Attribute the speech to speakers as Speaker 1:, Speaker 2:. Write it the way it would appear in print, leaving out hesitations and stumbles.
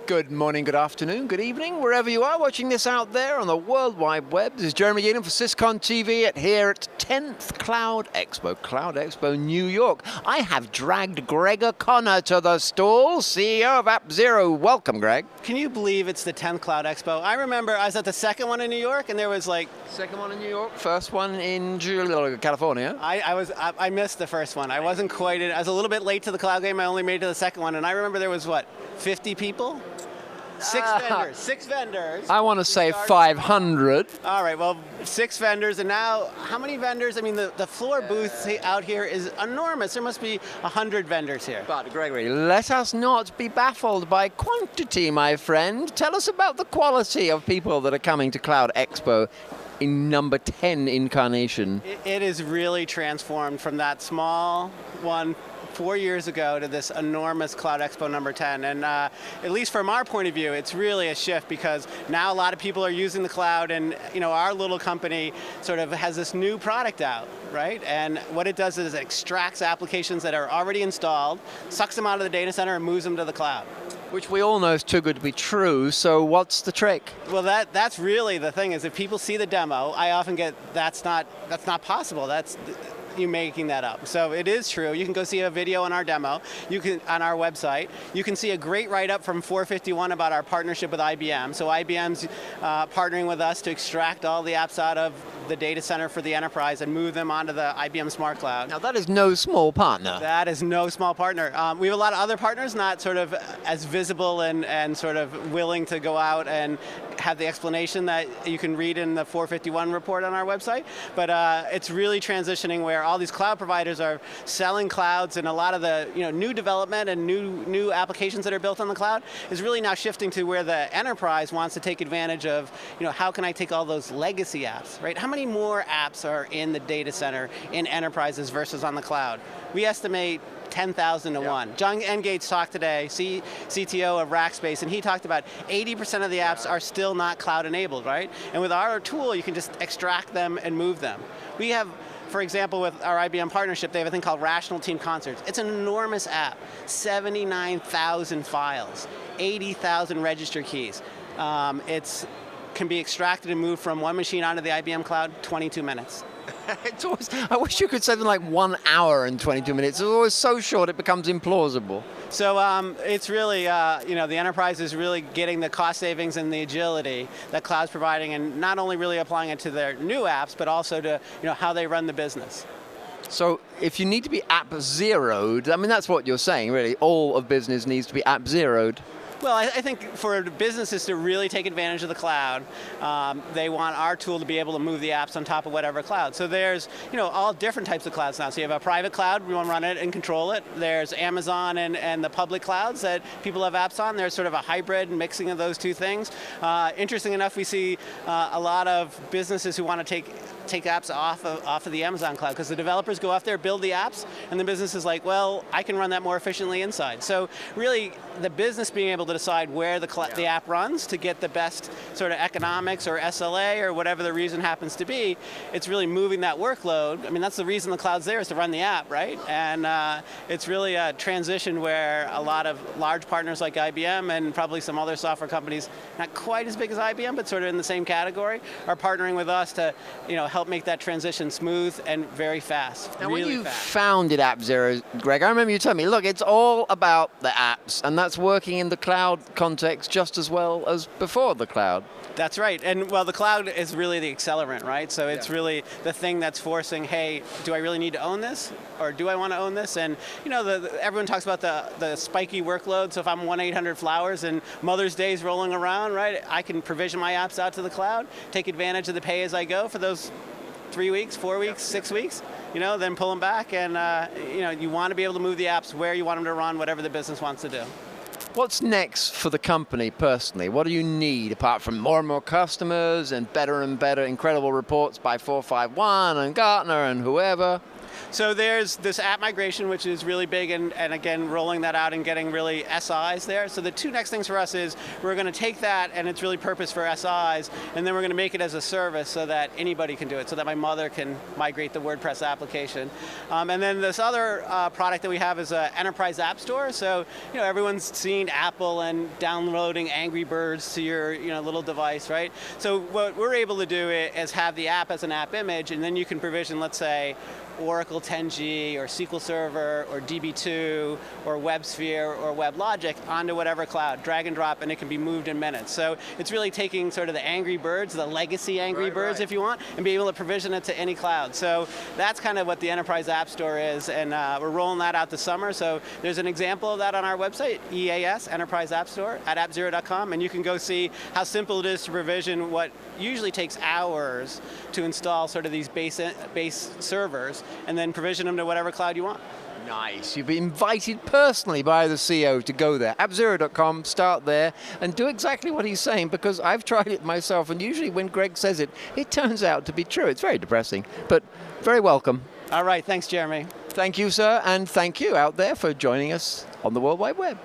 Speaker 1: Good morning, good afternoon, good evening, wherever you are watching this out there on the World Wide Web. This is Jeremy Geelan for SYS-CON TV here at 10th Cloud Expo, New York. I have dragged Greg O'Connor to the stall, CEO of appzero. Welcome, Greg.
Speaker 2: Can you believe it's the 10th Cloud Expo? I remember I was at the second one in New York and there was like...
Speaker 1: Second one in New York, first one in California.
Speaker 2: I missed the first one. I wasn't quite, I was a little bit late to the Cloud game. I only made it to the second one and I remember there was what, 50 people? Six vendors.
Speaker 1: I want to say 500.
Speaker 2: All right, well, 6 vendors, and now, how many vendors? I mean, the floor booth out here is enormous. There must be 100 vendors here.
Speaker 1: But Gregory, let us not be baffled by quantity, my friend. Tell us about the quality of people that are coming to Cloud Expo in number 10 incarnation.
Speaker 2: It is really transformed from that small one 4 years ago to this enormous Cloud Expo number 10. And at least from our point of view, it's really a shift because now a lot of people are using the cloud and our little company sort of has this new product out, right? And what it does is it extracts applications that are already installed, sucks them out of the data center and moves them to the cloud.
Speaker 1: Which we all know is too good to be true, so what's the trick?
Speaker 2: Well, that's really the thing is if people see the demo, I often get, that's not possible. That's you making that up. So it is true. You can go see a video on our demo. You can on our website. You can see a great write-up from 451 about our partnership with IBM. So IBM's partnering with us to extract all the apps out of the data center for the enterprise and move them onto the IBM Smart Cloud.
Speaker 1: Now that is no small partner.
Speaker 2: That is no small partner. We have a lot of other partners, not sort of as visible and sort of willing to go out and have the explanation that you can read in the 451 report on our website. But it's really transitioning where all these cloud providers are selling clouds, and a lot of the new development and new applications that are built on the cloud is really now shifting to where the enterprise wants to take advantage of, how can I take all those legacy apps, right? How many more apps are in the data center in enterprises versus on the cloud? We estimate 10,000 to 1. John Engate's talked today, CTO of Rackspace, and he talked about 80% of the apps are still not cloud enabled, right? And with our tool, you can just extract them and move them. We have, for example, with our IBM partnership, they have a thing called Rational Team Concerts. It's an enormous app, 79,000 files, 80,000 register keys. It can be extracted and moved from one machine onto the IBM cloud, 22 minutes.
Speaker 1: It's always, I wish you could say them like 1 hour and 22 minutes. It's always so short it becomes implausible.
Speaker 2: So it's really, the enterprise is really getting the cost savings and the agility that cloud's providing, and not only really applying it to their new apps, but also to how they run the business.
Speaker 1: So if you need to be app-zeroed, I mean that's what you're saying really, all of business needs to be app-zeroed.
Speaker 2: Well, I think for businesses to really take advantage of the cloud, they want our tool to be able to move the apps on top of whatever cloud. So there's, all different types of clouds now. So you have a private cloud, we want to run it and control it. There's Amazon and the public clouds that people have apps on. There's sort of a hybrid mixing of those two things. Interesting enough, we see a lot of businesses who want to take apps off of the Amazon cloud, because the developers go off there, build the apps, and the business is like, well, I can run that more efficiently inside. So really, the business being able to decide where the app runs to get the best sort of economics or SLA or whatever the reason happens to be, it's really moving that workload. I mean, that's the reason the cloud's there, is to run the app, right? And it's really a transition where a lot of large partners like IBM and probably some other software companies, not quite as big as IBM, but sort of in the same category, are partnering with us to help make that transition smooth and very fast.
Speaker 1: Now,
Speaker 2: really
Speaker 1: when you
Speaker 2: fast.
Speaker 1: founded appzero, Greg, I remember you telling me, look, it's all about the apps, and that's working in the cloud context just as well as before the cloud.
Speaker 2: That's right, and well, the cloud is really the accelerant, right? So it's really the thing that's forcing, hey, do I really need to own this? Or do I want to own this? And everyone talks about the spiky workload, so if I'm 1-800-Flowers and Mother's Day is rolling around, right, I can provision my apps out to the cloud, take advantage of the pay-as-I-go for those 3 weeks, 4 weeks, 6 weeks, then pull them back, and you want to be able to move the apps where you want them to run, whatever the business wants to do.
Speaker 1: What's next for the company personally? What do you need apart from more and more customers and better incredible reports by 451 and Gartner and whoever?
Speaker 2: So there's this app migration, which is really big, and again, rolling that out and getting really SIs there. So the two next things for us is we're going to take that, and it's really purpose for SIs, and then we're going to make it as a service so that anybody can do it, so that my mother can migrate the WordPress application. And then this other product that we have is an enterprise app store. So everyone's seen Apple and downloading Angry Birds to your little device, right? So what we're able to do is have the app as an app image, and then you can provision, let's say, Oracle 10G or SQL Server or DB2 or WebSphere or WebLogic onto whatever cloud, drag and drop, and it can be moved in minutes. So it's really taking sort of the Angry Birds, the legacy Angry Birds, if you want, and be able to provision it to any cloud. So that's kind of what the Enterprise App Store is, and we're rolling that out this summer. So there's an example of that on our website, EAS, Enterprise App Store, at appzero.com, and you can go see how simple it is to provision what usually takes hours to install sort of these base servers, and then provision them to whatever cloud you want.
Speaker 1: Nice. You've been invited personally by the CEO to go there. appzero.com, start there, and do exactly what he's saying, because I've tried it myself, and usually when Greg says it, it turns out to be true. It's very depressing, but very welcome.
Speaker 2: All right, thanks, Jeremy.
Speaker 1: Thank you, sir, and thank you out there for joining us on the World Wide Web.